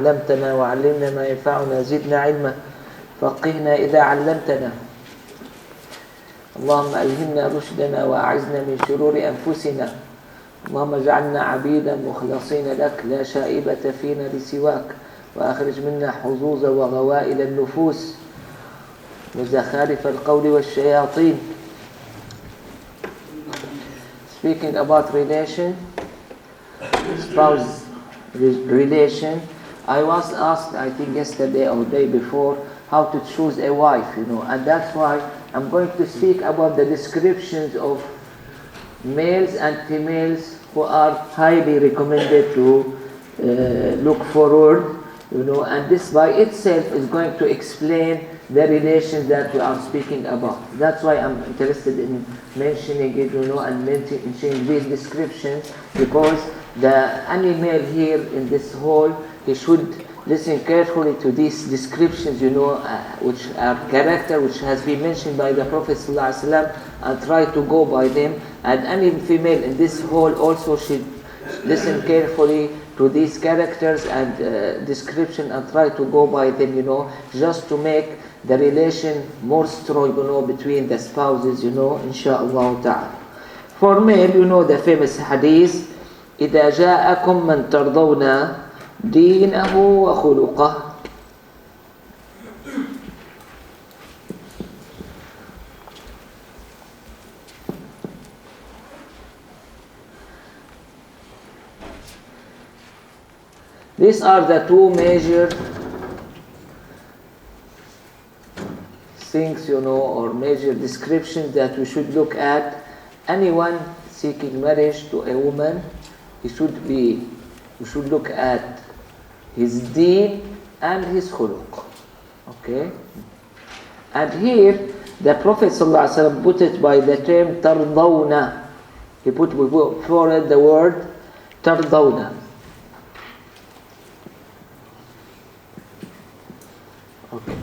علمتنا وعلمنا ما ينفعنا زدنا علما فقهنا إذا علمتنا اللهم ألهمنا رشدنا وأعزنا من شرور أنفسنا اللهم اجعلنا عبيدا مخلصين لك لا شائبة فينا لسواك وأخرج منا حظوظ وغوائل النفوس وزخارف القول والشياطين. Speaking about relation, spouse relation, I was asked, I think yesterday or day before, how to choose a wife, and that's why I'm going to speak about the descriptions of males and females who are highly recommended to look forward, and this by itself is going to explain the relations that we are speaking about. That's why I'm interested in mentioning it, and mentioning these descriptions, because any male here in this hall, he should listen carefully to these descriptions, which are character, which has been mentioned by the Prophet ﷺ, and try to go by them. And any female in this hall also should listen carefully to these characters and description and try to go by them, just to make the relation more strong, between the spouses, inshaAllah ta'ala. For male, the famous hadith, إِذَا جَاءَكُمْ مَنْ تَرْضَوْنَا دِينَهُ وَخُلُقَهُ. These are the two major things, or major descriptions that we should look at. Anyone seeking marriage to a woman, we should look at his deen and his khuluq. Okay? And here, the Prophet ﷺ put it by the term tardawna. He put forward the word tardawna. Okay.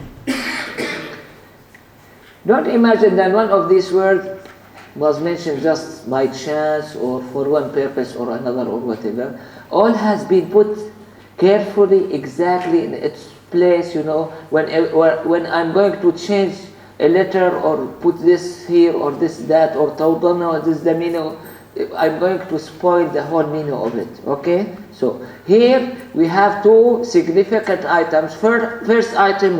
Don't imagine that one of these words was mentioned just by chance or for one purpose or another or whatever. All has been put carefully, exactly in its place, when I'm going to change a letter or put this here or this, that, or tawdana, or this, the meaning, I'm going to spoil the whole meaning of it, okay? So here we have two significant items. First item,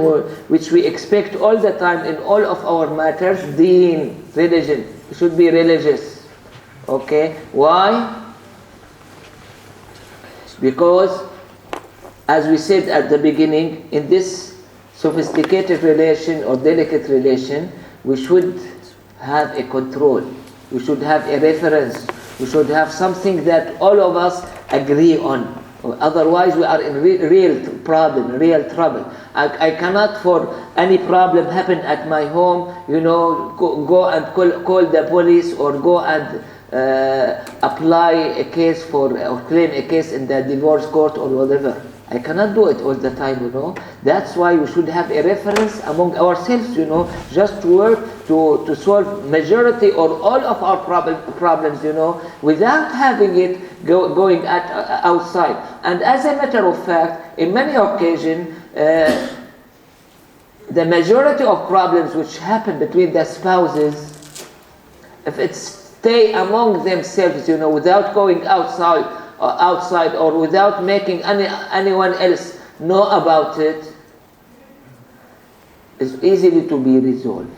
which we expect all the time in all of our matters, deen, religion. It should be religious, okay? Why? Because, as we said at the beginning, in this sophisticated relation or delicate relation, we should have a control. We should have a reference. We should have something that all of us agree on. Otherwise, we are in real trouble. I cannot, for any problem happen at my home, go and call the police or go and apply a case or claim a case in the divorce court or whatever. I cannot do it all the time, That's why we should have a reference among ourselves, just to work to solve majority or all of our problems, without having it going outside. And as a matter of fact, in many occasions, the majority of problems which happen between the spouses, if it stay among themselves, without going outside or without making anyone else know about it, is easily to be resolved.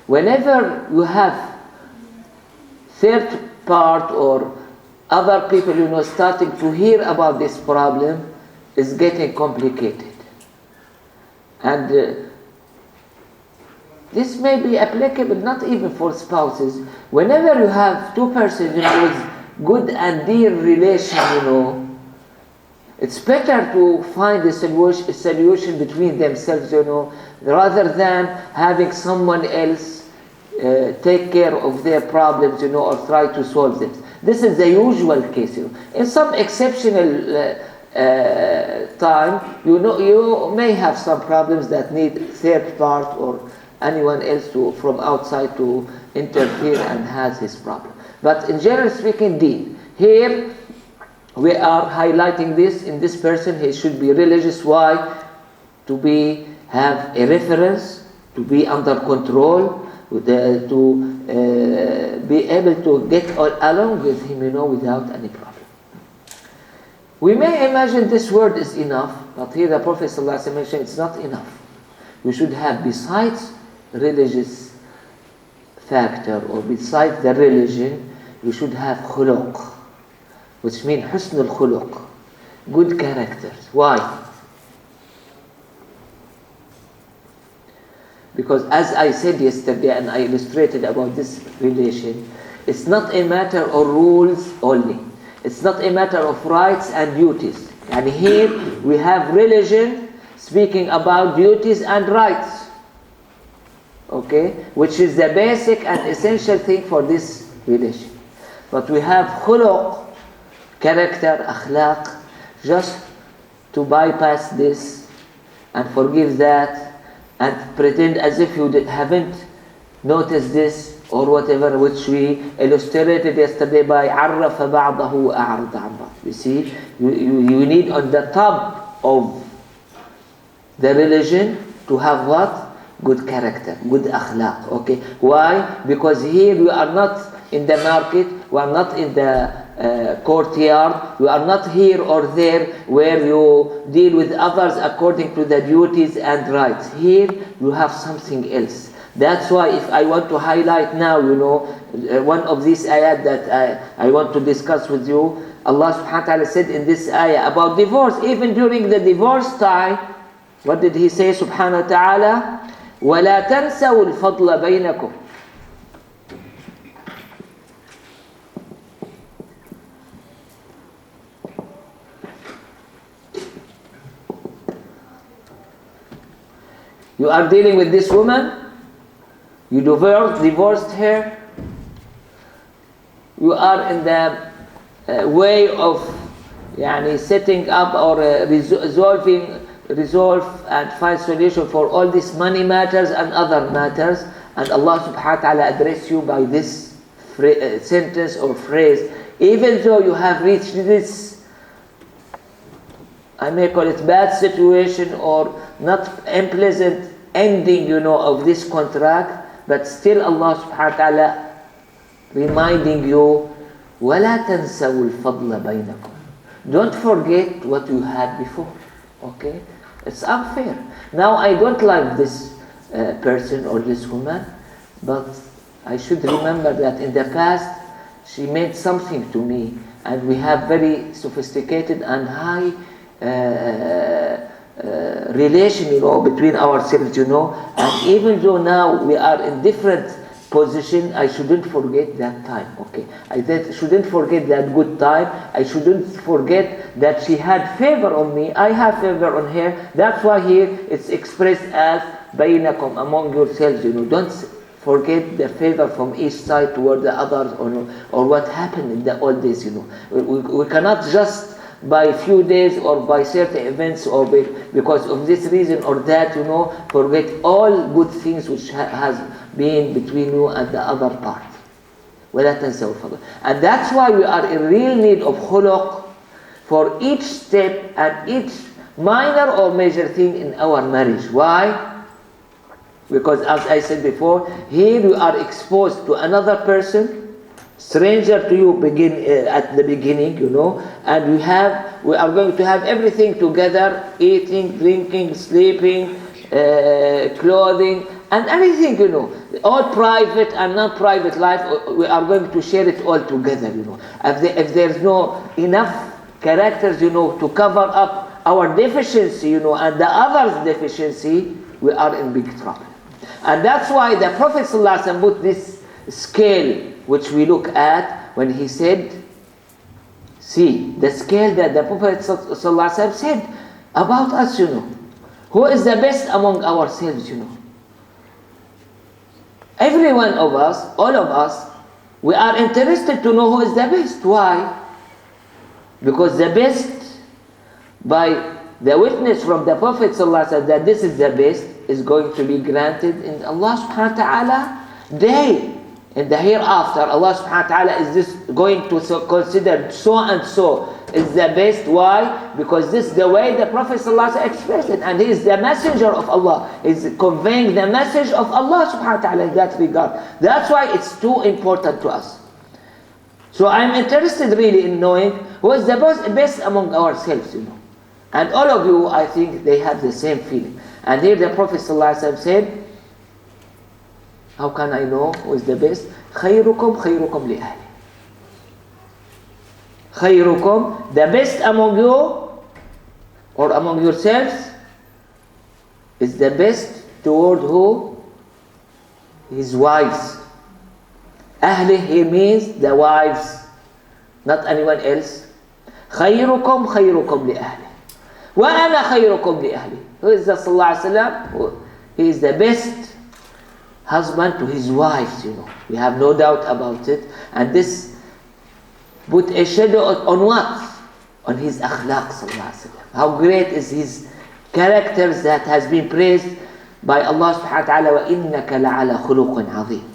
Whenever you have third part or other people, starting to hear about this problem, is getting complicated. And this may be applicable not even for spouses. Whenever you have two persons, with good and dear relation, it's better to find a solution between themselves, rather than having someone else take care of their problems, or try to solve them. This is the usual case. In some exceptional time, you may have some problems that need third part or anyone else from outside to interfere and has his problem. But in general speaking, deen. Here, we are highlighting this in this person. He should be religious. Why? To have a reference, to be under control, to be able to get along with him, without any problem. We may imagine this word is enough, but here the Prophet ﷺ mentioned it's not enough. We should have, besides religious factor or besides the religion, we should have khuluq, which means husn al-khuluq, good characters. Why? Because as I said yesterday and I illustrated about this relation, it's not a matter of rules only. It's not a matter of rights and duties. And here we have religion speaking about duties and rights. Okay? Which is the basic and essential thing for this relation. But we have khuluq, character, akhlaq, just to bypass this and forgive that and pretend as if you haven't noticed this or whatever, which we illustrated yesterday by عَرَّفَ بَعْضَهُ وَأَعْرَضَ عَنْ بَعْضٍ. You see, you need on the top of the religion to have what? Good character, good akhlaq. Okay? Why? Because here we are not in the market, we are not in the courtyard, we are not here or there where you deal with others according to the duties and rights. Here you have something else. That's why if I want to highlight now, one of these ayat that I want to discuss with you, Allah subhanahu wa ta'ala said in this ayah about divorce, even during the divorce time, what did He say subhanahu wa ta'ala? وَلَا تَنْسَوُا الْفَضْلَ بَيْنَكُمْ. You are dealing with this woman, you divorced her, you are in the way of setting up or resolve and find solution for all these money matters and other matters, and Allah subhanahu wa ta'ala address you by this sentence or phrase, even though you have reached this, I may call it bad situation or not unpleasant ending, of this contract, but still Allah subhanahu wa ta'ala reminding you, وَلَا تَنْسَوُا الْفَضْلَ بَيْنَكُمْ. Don't forget what you had before. Okay? It's unfair. Now I don't like this person or this woman, but I should remember that in the past she made something to me, and we have very sophisticated and high relation, between ourselves, and even though now we are in different position, I shouldn't forget that time. Okay, I shouldn't forget that good time. I shouldn't forget that she had favor on me. I have favor on her. That's why here it's expressed as بينكم, among yourselves. Don't forget the favor from each side toward the others, or what happened in the old days. We cannot just by few days or by certain events or because of this reason or that, forget all good things which has been between you and the other part. وَلَا تَنْسَوْا الْفَضْلَ. And that's why we are in real need of khuluq for each step and each minor or major thing in our marriage. Why? Because as I said before, here you are exposed to another person, stranger to you at the beginning, and we are going to have everything together, eating, drinking, sleeping, clothing, and everything, all private and non-private life, we are going to share it all together, If there's no enough characters, to cover up our deficiency, and the other's deficiency, we are in big trouble. And that's why the Prophet ﷺ put this scale which we look at when he said, see, the scale that the Prophet ﷺ said about us, who is the best among ourselves, Every one of us, all of us, we are interested to know who is the best. Why? Because the best, by the witness from the Prophet ﷺ that this is the best, is going to be granted in Allah subhanahu wa ta'ala day. In the hereafter, Allah subhanahu wa ta'ala is just going to consider so and so is the best. Why? Because this is the way the Prophet ﷺ expressed it, and he is the messenger of Allah. He's conveying the message of Allah subhanahu wa ta'ala in that regard. That's why it's too important to us. So I'm interested really in knowing who is the best among ourselves, And all of you, I think they have the same feeling. And here the Prophet ﷺ said, how can I know who is the best? خيركم خيركم لأهله. خيركم, the best among you or among yourselves is the best toward who? His wives. أهله here means the wives, not anyone else. خيركم خيركم لأهله وأنا خيركم لأهلي. Who is the Sallallahu Alaihi Wasallam? He is the best husband to his wives, We have no doubt about it. And this put a shadow on what? On his akhlaq, Sallallahu Alaihi Wasallam. How great is his characters that has been praised by Allah subhanahu wa ta'ala. وَإِنَّكَ لَعَلَى خُلُقٍ عَظِيمٍ.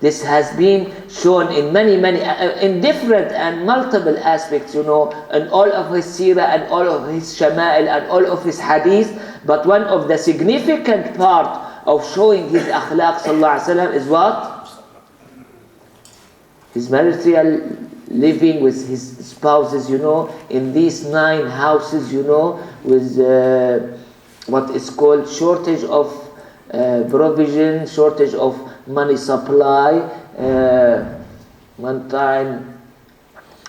This has been shown in many, in different and multiple aspects, in all of his seerah and all of his shama'il and all of his hadith. But one of the significant part of showing his akhlaq, sallallahu alaihi wasallam, is what? His marital living with his spouses, in these 9 houses, with what is called shortage of provision, shortage of money supply. One time,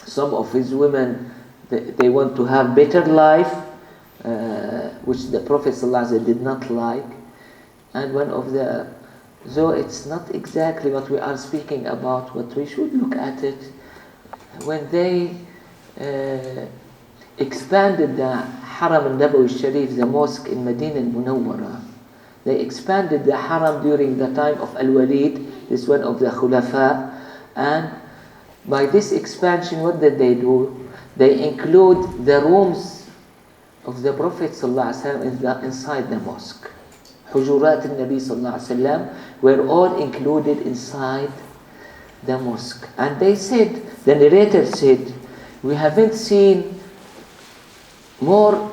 some of his women, they want to have better life, which the Prophet ﷺ did not like. And one of the, though it's not exactly what we are speaking about, but we should look at it, when they expanded the Haram al-Nabawi Sharif, the mosque in Medina al-Munawwara, they expanded the Haram during the time of Al-Walid, this one of the Khulafa, and by this expansion, what did they do? They include the rooms of the Prophet ﷺ inside the mosque. Hujurat al-Nabi ﷺ were all included inside the mosque. And they said, the narrator said, we haven't seen more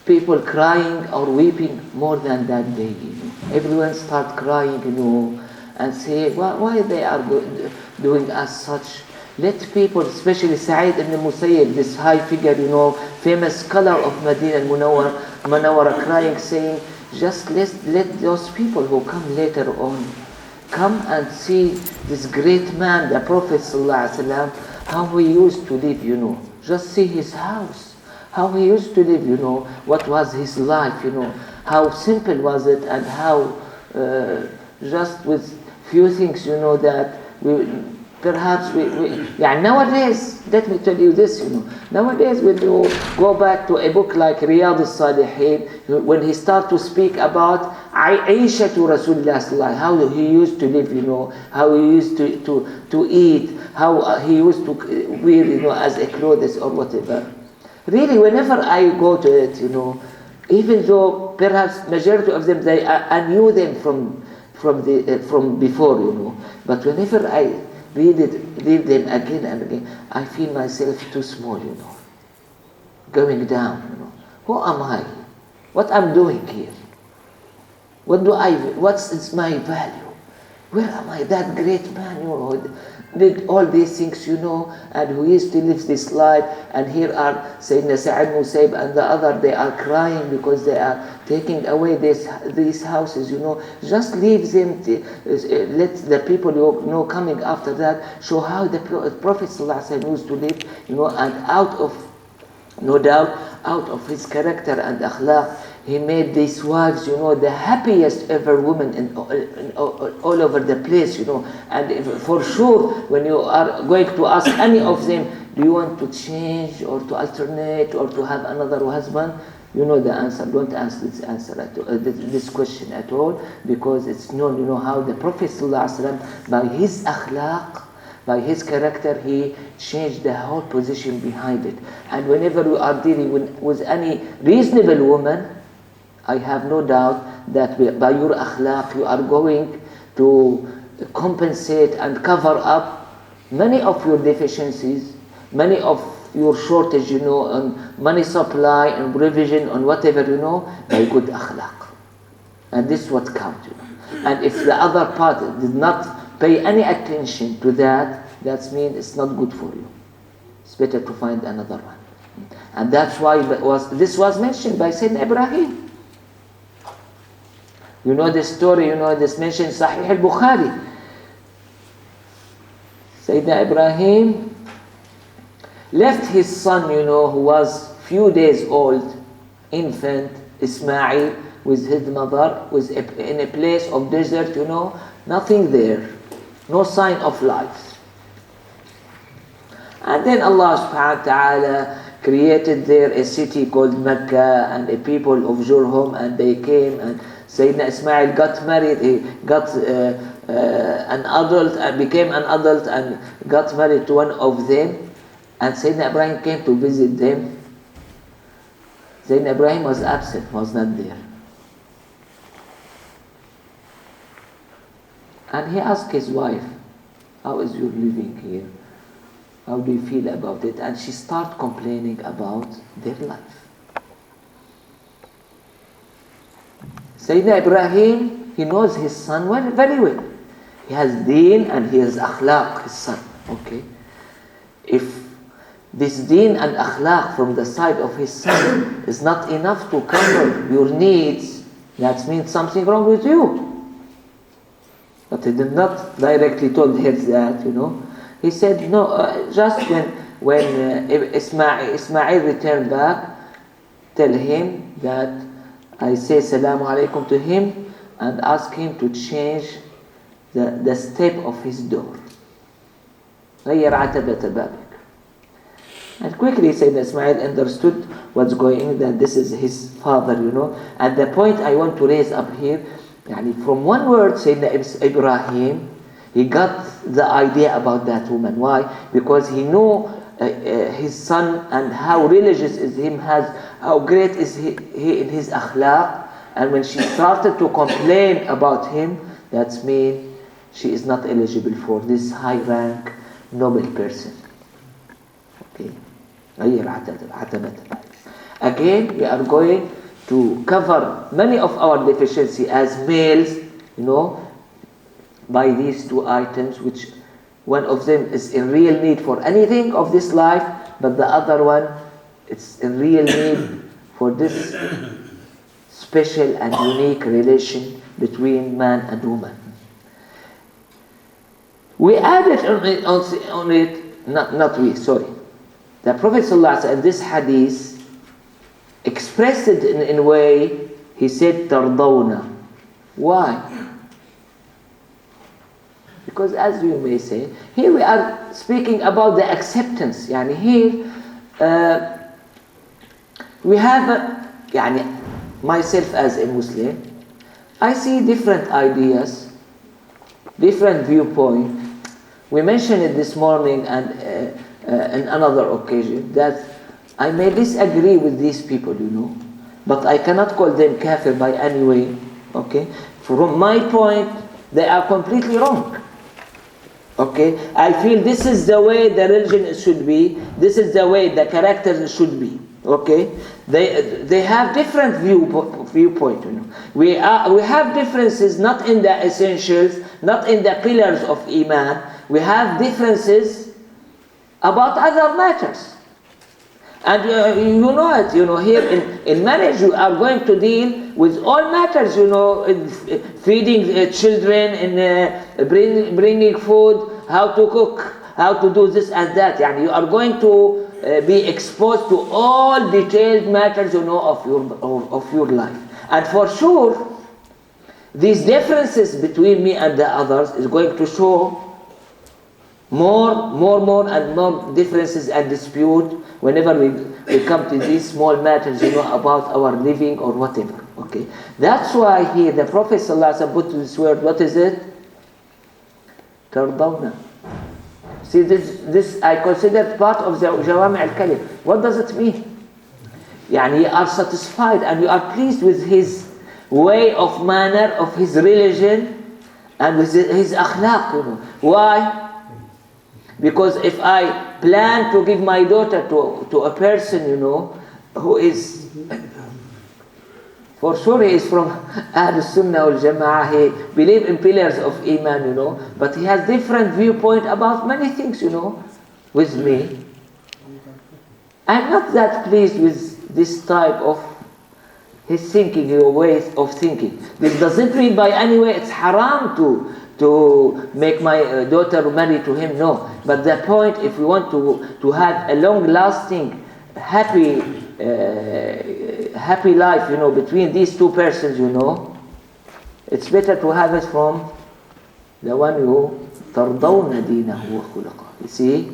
people crying or weeping more than that day. Everyone start crying, and say, why they are doing as such? Let people, especially Sa'id ibn Musayyib, this high figure, famous scholar of Medina al-Munawwara, crying, saying, just let those people who come later on come and see this great man, the Prophet ﷺ, how he used to live, Just see his house, how he used to live, what was his life, how simple was it, and how just with few things, that perhaps nowadays, let me tell you this, nowadays when you go back to a book like Riyadh al-Salihin, when he starts to speak about Aisha to Rasulullah, how he used to live, how he used to eat, how he used to wear, as a clothes or whatever. Really, whenever I go to it, even though perhaps majority of them, I knew them from before, but whenever I read them again and again, I feel myself too small, going down, Who am I? What I'm doing here? What's my value? Where am I? That great man, did all these things, and who used to live this life, and here are Sayyidina Sa'id Musayyib and the other, they are crying because they are taking away these houses, Just leave them, let the people, coming after that, show how the Prophet ﷺ used to live, and out of, no doubt, out of his character and akhlaq, he made these wives, the happiest ever women in all over the place, And for sure, when you are going to ask any of them, do you want to change or to alternate or to have another husband? You know the answer. Don't answer this question at all, because it's known, how the Prophet ﷺ, by his akhlaq, by his character, he changed the whole position behind it. And whenever we are dealing with any reasonable woman, I have no doubt that by your akhlaq, you are going to compensate and cover up many of your deficiencies, many of your shortage, on money supply and provision, on whatever, by good akhlaq. And this is what counts. And if the other party did not pay any attention to that, that means it's not good for you. It's better to find another one. And that's why this was mentioned by Sayyidina Ibrahim. You know this story, this mentioned Sahih al-Bukhari. Sayyidina Ibrahim left his son, who was few days old, infant, Ismail, with his mother, was in a place of desert, nothing there, no sign of life. And then Allah subhanahu wa ta'ala created there a city called Mecca and a people of Jurhum, and they came, and Sayyidina Ismail got married, he got an adult and became an adult and got married to one of them, and Sayyidina Ibrahim came to visit them. Sayyidina Ibrahim was absent, was not there. And he asked his wife, how is your living here? How do you feel about it? And she started complaining about their life. Sayyidina Ibrahim, he knows his son very well. He has deen and he has akhlaq, his son. Okay? If this deen and akhlaq from the side of his son is not enough to cover your needs, that means something wrong with you. But he did not directly told her that, He said, no, just when Ismail returned back, tell him that I say Salamu Alaikum to him and ask him to change the step of his door. غير عتبة بابك. And quickly Sayyidina Ismail understood what's going on, that this is his father, And the point I want to raise up here, from one word, Sayyidina Ibrahim, he got the idea about that woman. Why? Because he knew his son and how religious is him, how great is he in his akhlaq. And when she started to complain about him, that means she is not eligible for this high rank, noble person. Okay. Again, we are going to cover many of our deficiency as males, by these two items, which one of them is in real need for anything of this life, but the other one, it's in real need for this special and unique relation between man and woman. We added on it, not we, sorry. The Prophet ﷺ in this hadith expressed it in a way, he said, tardawna. Why? Because as you may say, here we are speaking about the acceptance. Here we have, myself as a Muslim, I see different ideas, different viewpoints. We mentioned it this morning and in another occasion that I may disagree with these people, but I cannot call them kafir by any way. Okay? From my point, they are completely wrong. Okay, I feel this is the way the religion should be. This is the way the character should be. Okay, they have different viewpoint. We have differences not in the essentials, not in the pillars of iman. We have differences about other matters. And you know it. Here in marriage, you are going to deal with all matters. In feeding children, in bringing food, how to cook, how to do this and that. You are going to be exposed to all detailed matters, of your life. And for sure, these differences between me and the others is going to show more and more differences and dispute whenever we come to these small matters, about our living or whatever. Okay, that's why here the Prophet ﷺ put this word. What is it? Tardawna. See, this I consider part of the Jawami al-Kalim. What does it mean? You are satisfied and you are pleased with his way of manner, of his religion, and with his akhlaq. Why? Because if I plan to give my daughter to a person, who is, for sure he is from Ahl Sunnah wal Jama'ah, he believes in pillars of Iman, but he has different viewpoint about many things, with me. I'm not that pleased with this type of his thinking, your way of thinking. This doesn't mean by any way it's haram to make my daughter marry to him, no. But the point, if we want to have a long-lasting, happy life, between these two persons, it's better to have it from the one who ترضون دينه وخلقه. You see,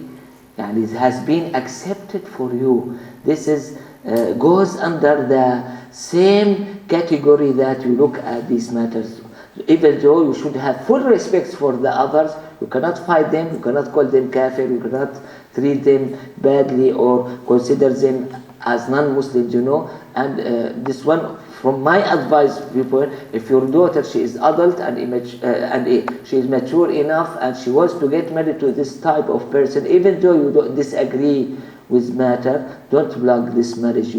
and it has been accepted for you. This is goes under the same category that you look at these matters. Even though you should have full respect for the others, you cannot fight them, you cannot call them kafir, you cannot treat them badly or consider them as non-Muslims, And this one, from my advice viewpoint, if your daughter, she is adult and she is mature enough and she wants to get married to this type of person, even though you don't disagree with matter, don't block this marriage,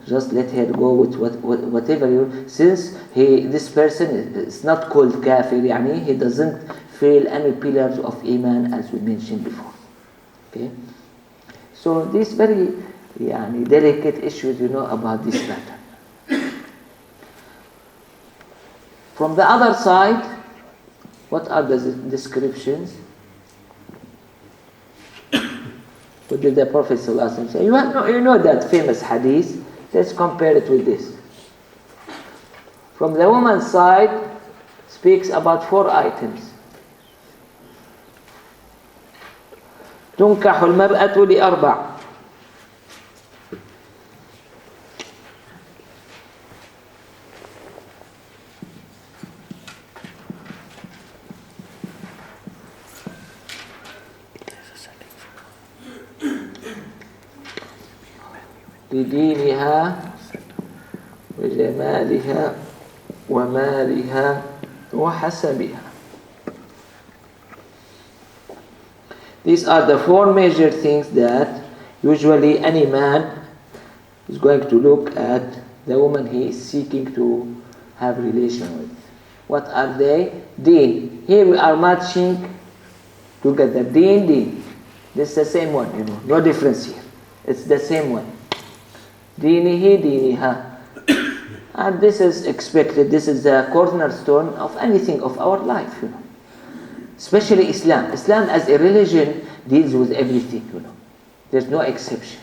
Just let her go with whatever since this person is not called kafir, he doesn't fail any pillars of Iman as we mentioned before. Okay? So these very delicate issues, about this matter. From the other side, what are the descriptions? What did the Prophet ﷺ say? You know that famous hadith. Let's compare it with this. From the woman's side, speaks about 4 items. تنكح المرأة لأربع. لدينها وجمالها ومالها وحسبها. These are the 4 major things that usually any man is going to look at the woman he is seeking to have relation with. What are they? Deen. Here we are matching together. Deen. This is the same one, no difference here. It's the same one. Dinihi, diniha. And this is expected. This is the cornerstone of anything of our life, Especially Islam. Islam as a religion deals with everything, There's no exception.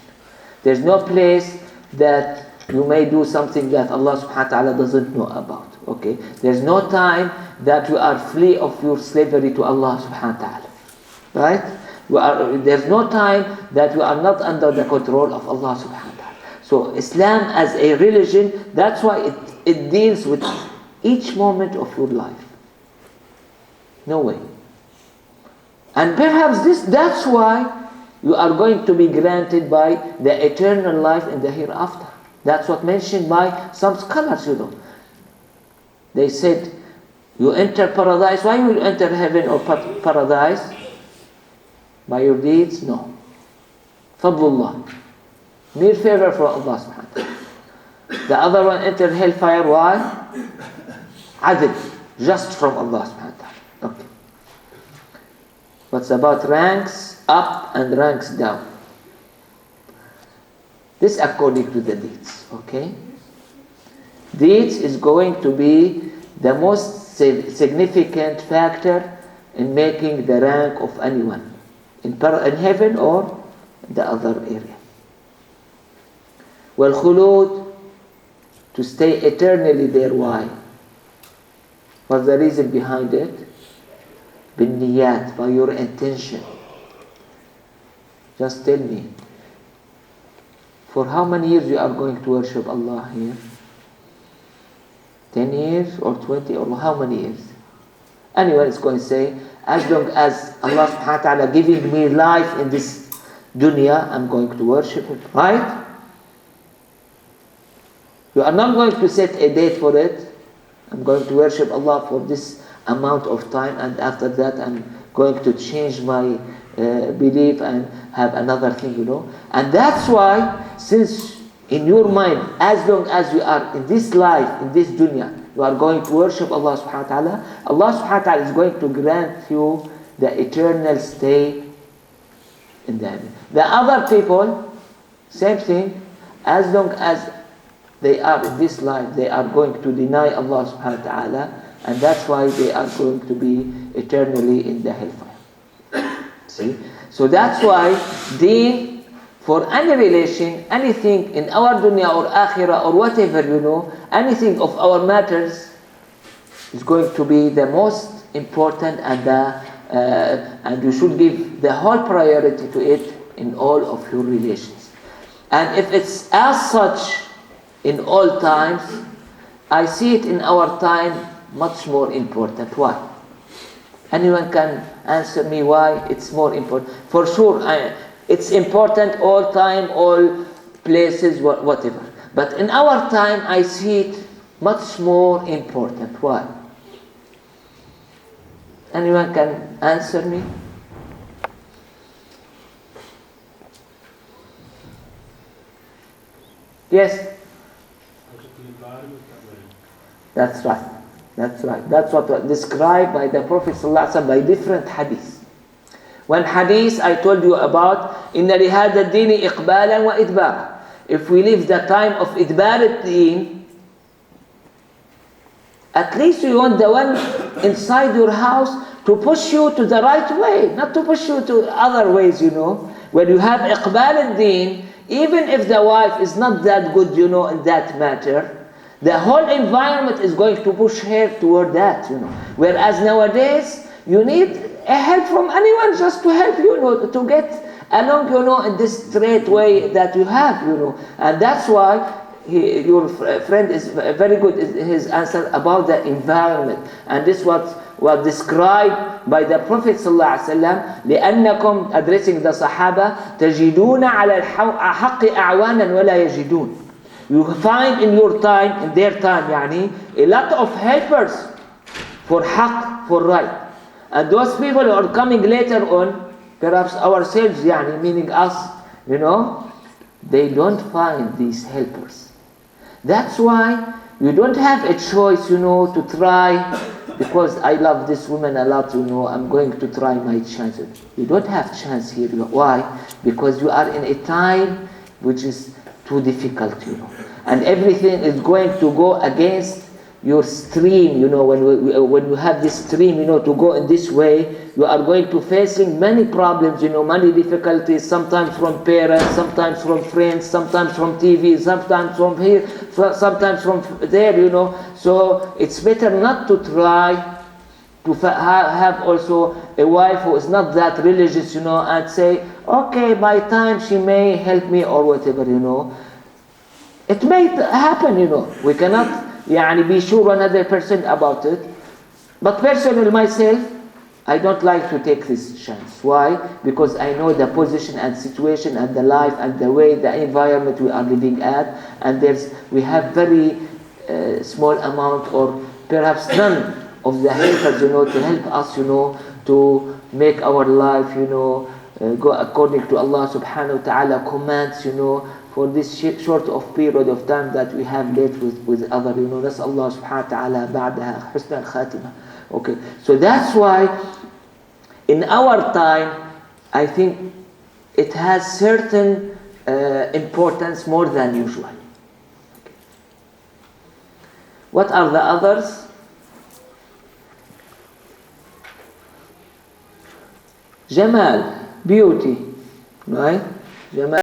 There's no place that you may do something that Allah subhanahu wa ta'ala doesn't know about. Okay? There's no time that you are free of your slavery to Allah subhanahu wa ta'ala. Right? There's no time that you are not under the control of Allah subhanahu wa ta'ala. So Islam as a religion, that's why it deals with each moment of your life. No way. And perhaps that's why you are going to be granted by the eternal life in the hereafter. That's what mentioned by some scholars, They said, you enter paradise. Why will you enter heaven or paradise? By your deeds? No. Fadlullah. Mere favor from Allah subhanahu wa ta'ala. The other one entered hellfire. Why? Adl. Just from Allah subhanahu wa ta'ala. Okay. What's about ranks up and ranks down? This according to the deeds. Okay? Deeds is going to be the most significant factor in making the rank of anyone. In heaven or the other area. Khulud, to stay eternally there. Why? What's the reason behind it? Binniyat, by your intention. Just tell me, for how many years you are going to worship Allah here? 10 years or 20 or how many years? Anyone is going to say, as long as Allah subhanahu wa ta'ala giving me life in this dunya, I'm going to worship Him. Right? You are not going to set a date for it. I'm going to worship Allah for this amount of time, and after that I'm going to change my believe and have another thing, you know. And that's why, since in your mind, as long as you are in this life, in this dunya, you are going to worship Allah subhanahu wa ta'ala, Allah subhanahu wa ta'ala is going to grant you the eternal stay in the heaven. The other people, same thing, as long as they are in this life, they are going to deny Allah subhanahu wa ta'ala, and that's why they are going to be eternally in the hellfire. See? So that's why deen, for any relation, anything in our dunya or akhirah or whatever, you know, anything of our matters is going to be the most important, and you should give the whole priority to it in all of your relations. And if it's as such in all times, I see it in our time much more important. Why? Anyone can answer me why it's more important? For sure, it's important all time, all places, whatever. But in our time, I see it much more important. Why? Anyone can answer me? Yes? That's right. That's right. That's what was described by the Prophet ﷺ by different hadiths. One hadith I told you about, إِنَّ لِهَذَا الدِّينِ إِقْبَالًا وَإِدْبَارًا. If we live the time of إدبار الدين, at least you want the one inside your house to push you to the right way, not to push you to other ways, you know. When you have إقبال الدين, even if the wife is not that good, you know, in that matter, the whole environment is going to push her toward that, you know. Whereas nowadays, you need a help from anyone just to help you, you know, to get along, you know, in this straight way that you have, you know. And that's why your friend is very good in his answer about the environment. And this was described by the Prophet ﷺ, لأنكم, addressing the Sahaba, تجدون على الحق أعوانا ولا يجدون. You find in your time, in their time, يعني, a lot of helpers for haq, for right. And those people who are coming later on, perhaps ourselves, يعني, meaning us, you know, they don't find these helpers. That's why you don't have a choice, you know, to try, because I love this woman a lot, you know, I'm going to try my chances. You don't have chance here. Why? Because you are in a time which is too difficult, you know. And everything is going to go against your stream, you know. When you have this stream, you know, to go in this way, you are going to facing many problems, you know, many difficulties, sometimes from parents, sometimes from friends, sometimes from TV, sometimes from here, sometimes from there, you know. So it's better not to try to have also a wife who is not that religious, you know, and say, okay, by time she may help me or whatever, you know. It may happen, you know. We cannot be sure 100% about it. But personally, myself, I don't like to take this chance. Why? Because I know the position and situation and the life and the way, the environment we are living at. And we have very small amount or perhaps none of the helpers, you know, to help us, you know, to make our life, you know, go according to Allah subhanahu wa ta'ala commands, you know, for this short of period of time that we have left with other, you know. That's Allah subhanahu wa ta'ala ba'daha husna al-khatimah. Okay, so that's why in our time, I think it has certain importance more than usual. Okay. What are the others? Jamal, beauty, right? Jamal.